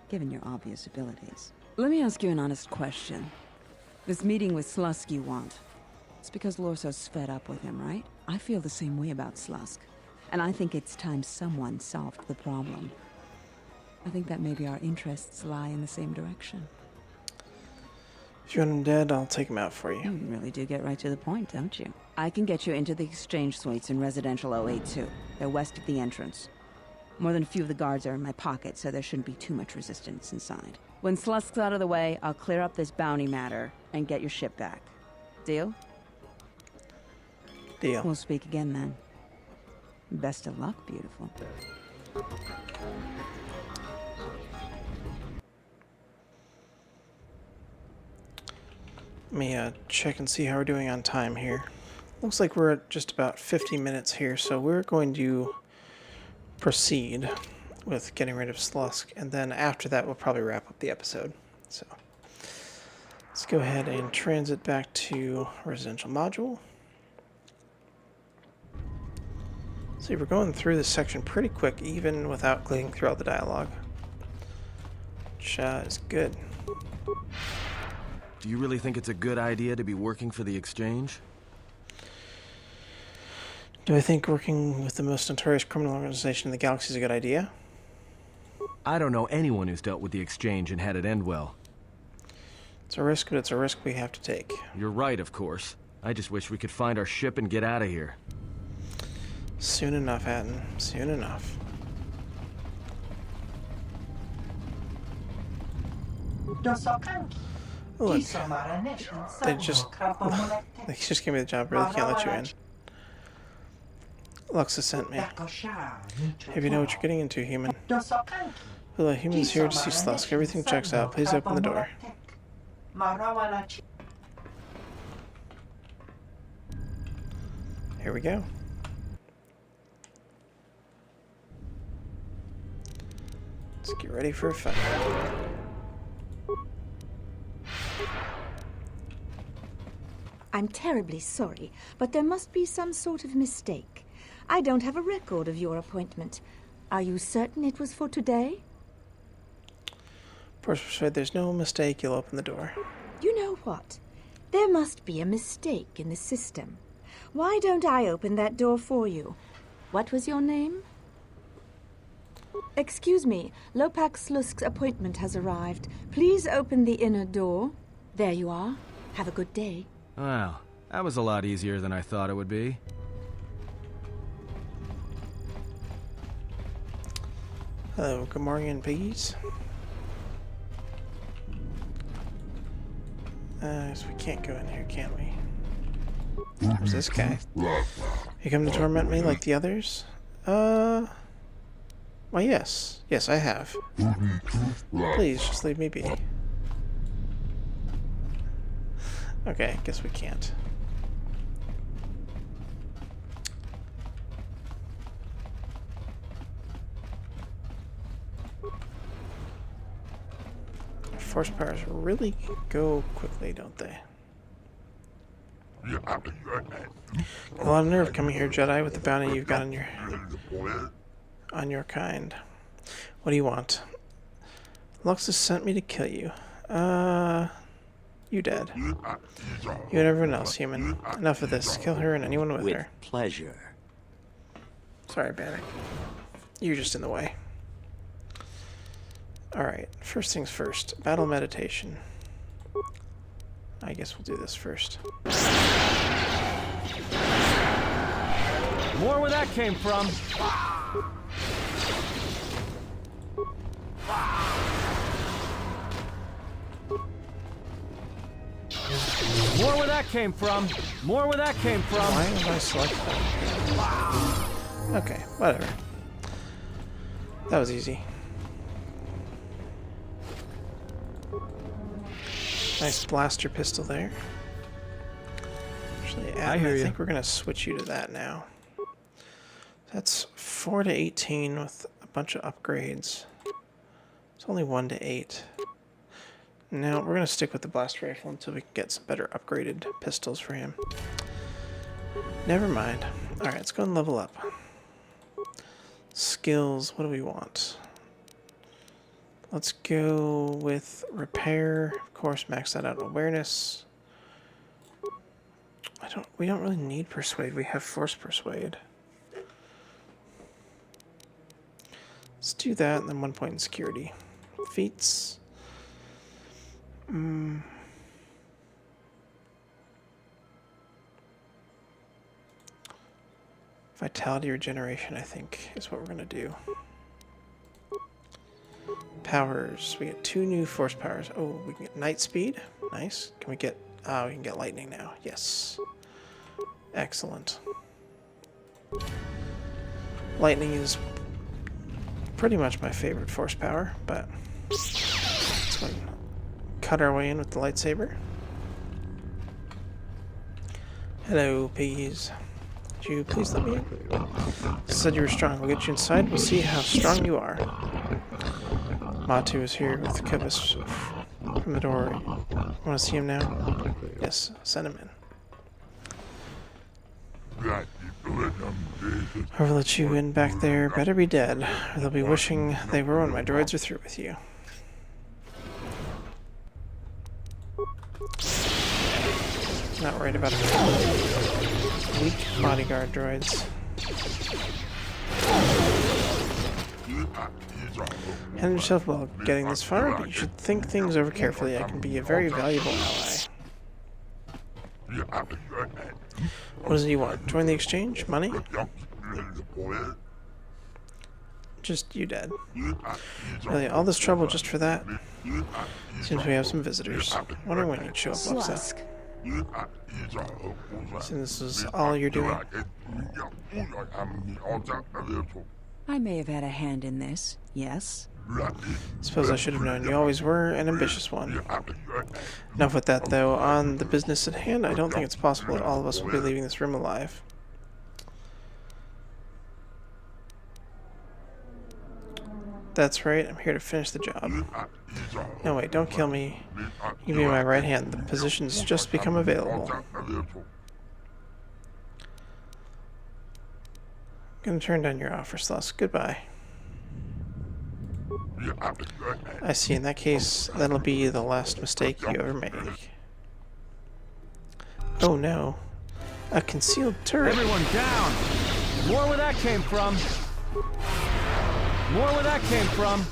given your obvious abilities. Let me ask you an honest question. This meeting with Slusk you want, it's because Lorso's fed up with him, right? I feel the same way about Slusk, and I think it's time someone solved the problem. I think that maybe our interests lie in the same direction. If you want him dead, I'll take him out for you. You really do get right to the point, don't you? I can get you into the exchange suites in Residential 082. They're west of the entrance. More than a few of the guards are in my pocket, so there shouldn't be too much resistance inside. When Slusk's out of the way, I'll clear up this bounty matter and get your ship back. Deal? Deal. We'll speak again then. Best of luck, beautiful. Let me check and see how we're doing on time here. Looks like we're at just about 50 minutes here, so we're going to proceed with getting rid of Slusk, and then after that we'll probably wrap up the episode. So let's go ahead and transit back to Residential Module. See, we're going through this section pretty quick, even without clicking through all the dialogue, which is good. Do you really think it's a good idea to be working for the Exchange? Do I think working with the most notorious criminal organization in the galaxy is a good idea? I don't know anyone who's dealt with the Exchange and had it end well. It's a risk, but it's a risk we have to take. You're right, of course. I just wish we could find our ship and get out of here. Soon enough, Hatton. Soon enough. Look, they just gave me the job. Really can't let you in. Luxa sent me. If you know what you're getting into, human. Well, humans here to see Slusk. Everything checks out. Please open the door. Here we go. Let's get ready for a fight. I'm terribly sorry, but there must be some sort of mistake. I don't have a record of your appointment. Are you certain it was for today? Force persuade, there's no mistake. You'll open the door. You know what? There must be a mistake in the system. Why don't I open that door for you? What was your name? Excuse me, Lopak Slusk's appointment has arrived. Please open the inner door. There you are. Have a good day. Well, that was a lot easier than I thought it would be. Hello, good morning, piggies. So we can't go in here, can we? Where's this guy? You come to torment me like the others? Well, yes. Yes, I have. Please, just leave me be. Okay, guess we can't. Force powers really go quickly, don't they? A lot of nerve coming here, Jedi, with the bounty you've got on your kind. What do you want? Luxus sent me to kill you. You dead. You and everyone else, human. Enough of this. Kill her and anyone with her. With pleasure. Sorry, Bannock. You're just in the way. Alright, first things first. Battle meditation. I guess we'll do this first. More where that came from. More where that came from. More where that came from. Why am I selecting that? Okay, whatever. That was easy. Nice blaster pistol there. Actually, Adam, I think we're going to switch you to that now. That's 4 to 18 with a bunch of upgrades. It's only 1 to 8. Now, we're going to stick with the blast rifle until we can get some better upgraded pistols for him. Never mind. Alright, let's go and level up. Skills, what do we want? Let's go with repair. Of course, max that out. Awareness. We don't really need persuade. We have force persuade. Let's do that, and then 1 point in security. Feats. Vitality regeneration, I think, is what we're going to do. Powers. We get 2 new force powers. Oh, we can get night speed. Nice. Can we get... we can get lightning now. Yes. Excellent. Lightning is pretty much my favorite force power, but let's go and cut our way in with the lightsaber. Hello, piggies. Could you please let me in? Said you were strong. We'll get you inside. We'll see how strong you are. Matu is here with Kevus from the door. Want to see him now? Yes, send him in. Whoever let you in back there better be dead, or they'll be wishing they were when my droids are through with you. Not worried about it. Weak bodyguard droids. Handle yourself well getting this far, but you should think things over carefully. I can be a very valuable ally. What is it you want? Join the exchange? Money? Just you dead. Really, all this trouble just for that? Seems we have some visitors. Wondering when you'd show up, Luxa. Seems this is all you're doing. I may have had a hand in this, yes. Suppose I should have known. You always were an ambitious one. Enough with that, though. On the business at hand, I don't think it's possible that all of us will be leaving this room alive. That's right, I'm here to finish the job. No, wait, don't kill me. You be my right hand. The position's just become available. Gonna turn down your offer, Sluss. Goodbye. I see. In that case, that'll be the last mistake you ever make. Oh no. A concealed turret. Everyone down! More where that came from! More where that came from!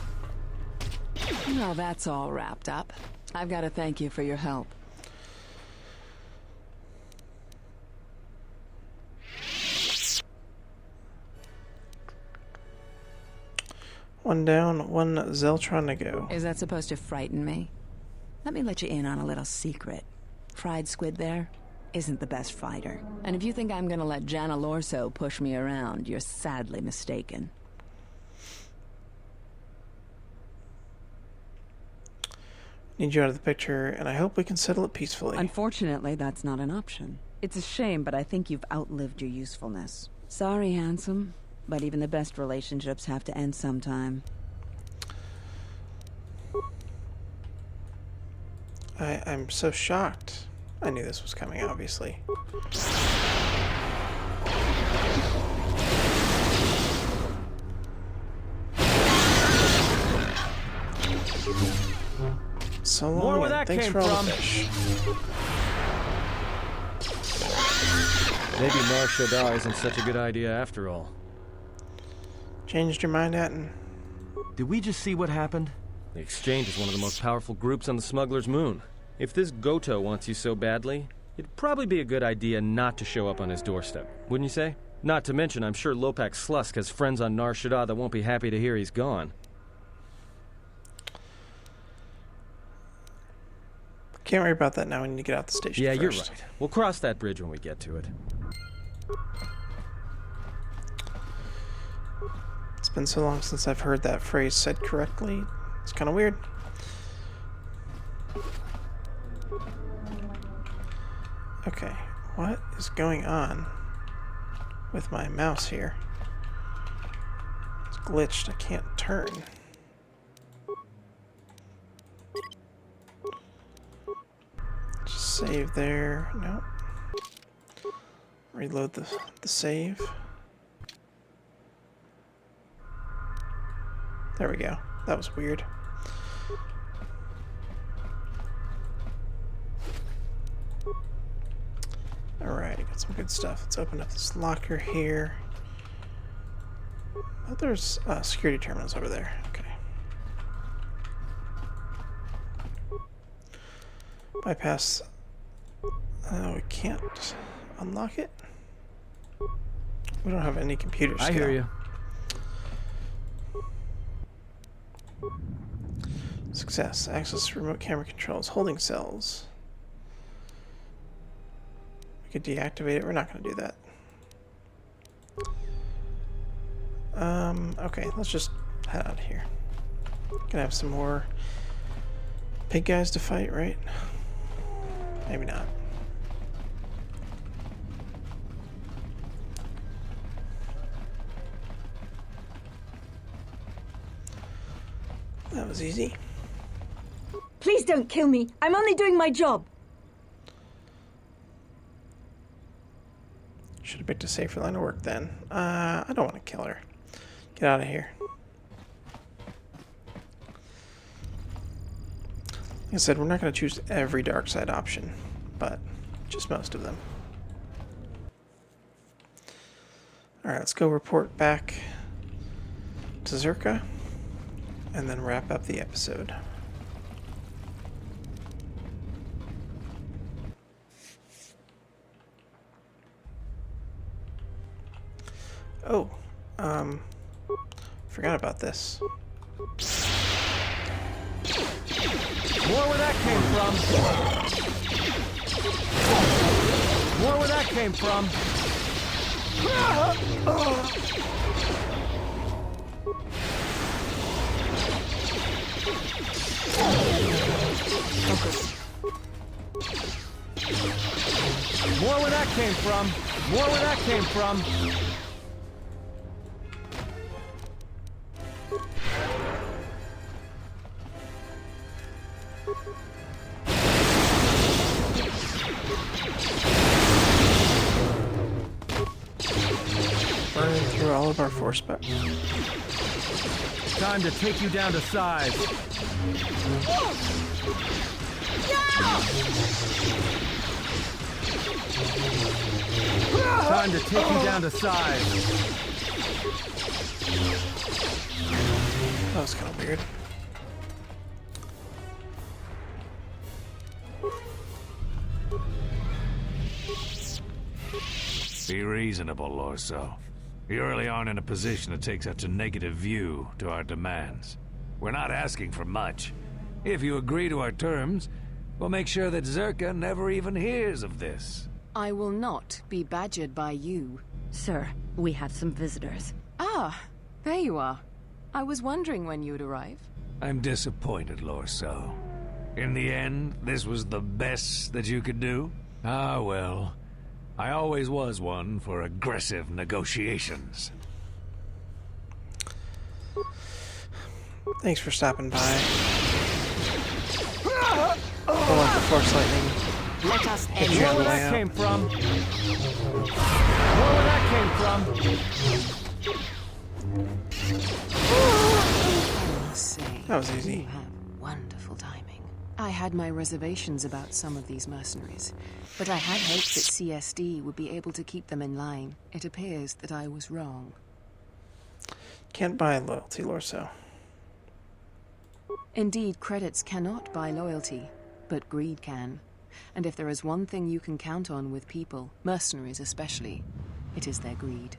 Well, that's all wrapped up. I've got to thank you for your help. One down, one Zeltron to go. Is that supposed to frighten me? Let me let you in on a little secret. Fried squid there isn't the best fighter. And if you think I'm gonna let Jana Lorso push me around, you're sadly mistaken. Need you out of the picture, and I hope we can settle it peacefully. Unfortunately, that's not an option. It's a shame, but I think you've outlived your usefulness. Sorry, handsome. But even the best relationships have to end sometime. I'm so shocked. I knew this was coming, obviously. So long, More where and that thanks came for all from. the fish. Maybe Nar Shaddaa isn't such a good idea after all. Changed your mind, Atten? Did we just see what happened? The Exchange is one of the most powerful groups on the Smuggler's Moon. If this Goto wants you so badly, it'd probably be a good idea not to show up on his doorstep, wouldn't you say? Not to mention, I'm sure Lopak Slusk has friends on Nar Shaddaa that won't be happy to hear he's gone. Can't worry about that now. We need to get out the station Yeah, first. you're right. We'll cross that bridge when we get to it. It's been so long since I've heard that phrase said correctly. It's kind of weird. Okay, what is going on with my mouse here? It's glitched. I can't turn. Just save there. Nope. reload the save. There we go. That was weird. Alright, got some good stuff. Let's open up this locker here. Oh, there's security terminals over there. Okay. Bypass. We can't unlock it. We don't have any computers. I hear you. Success. Access remote camera controls. Holding cells. We could deactivate it. We're not going to do that. Okay, let's just head out of here. Gonna have some more pig guys to fight, right? Maybe not. That was easy. Please don't kill me. I'm only doing my job. Should have picked a safer line of work then. I don't want to kill her. Get out of here. Like I said, we're not going to choose every dark side option, but just most of them. Alright, let's go report back to Czerka and then wrap up the episode. Oh, forgot about this. More where that came from. More where that came from. More where that came from. More where that came from. Burning through all of our force back. Time to take you down to size. Time to take you down to size. That was kind of weird. Be reasonable, Lorso. You really aren't in a position to take such a negative view to our demands. We're not asking for much. If you agree to our terms, we'll make sure that Czerka never even hears of this. I will not be badgered by you. Sir, we have some visitors. Ah, there you are. I was wondering when you'd arrive. I'm disappointed, Lorso. In the end, this was the best that you could do? Ah, well. I always was one for aggressive negotiations. Thanks for stopping by. Don't want the force lightning. Let us Hit end you on More the where way that out. came from. More where that came from. I must say, That was easy. you have wonderful timing. I had my reservations about some of these mercenaries, but I had hoped that CSD would be able to keep them in line. It appears that I was wrong. Can't buy loyalty, Lorso. Indeed, credits cannot buy loyalty, but greed can. And if there is one thing you can count on with people, mercenaries especially, it is their greed.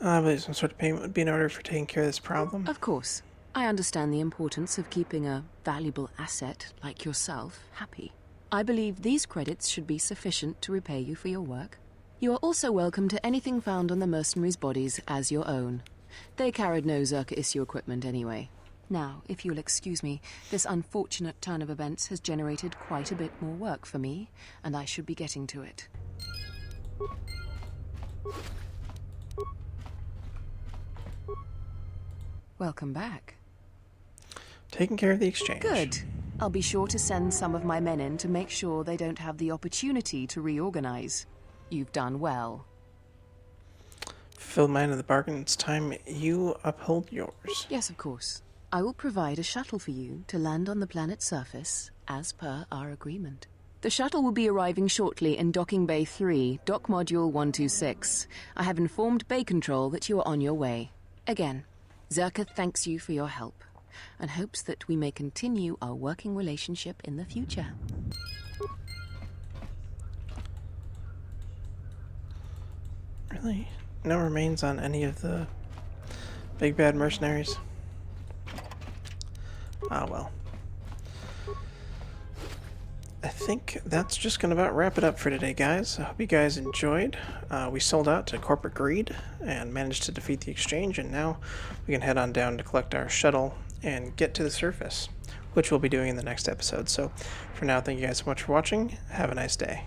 I believe some sort of payment would be in order for taking care of this problem. Of course. I understand the importance of keeping a valuable asset like yourself happy. I believe these credits should be sufficient to repay you for your work. You are also welcome to anything found on the mercenaries' bodies as your own. They carried no Czerka issue equipment anyway. Now, if you'll excuse me, this unfortunate turn of events has generated quite a bit more work for me, and I should be getting to it. Welcome back. Taking care of the exchange. Good. I'll be sure to send some of my men in to make sure they don't have the opportunity to reorganize. You've done well. Fulfill my end of the bargain. It's time you uphold yours. Yes, of course. I will provide a shuttle for you to land on the planet's surface, as per our agreement. The shuttle will be arriving shortly in Docking Bay 3, Dock Module 126. I have informed Bay Control that you are on your way. Again, Czerka thanks you for your help, and hopes that we may continue our working relationship in the future. Really? No remains on any of the big bad mercenaries? Ah, well. I think that's just going to about wrap it up for today, guys. I hope you guys enjoyed. We sold out to corporate greed and managed to defeat the exchange, and now we can head on down to collect our shuttle and get to the surface, which we'll be doing in the next episode. So for now, thank you guys so much for watching. Have a nice day.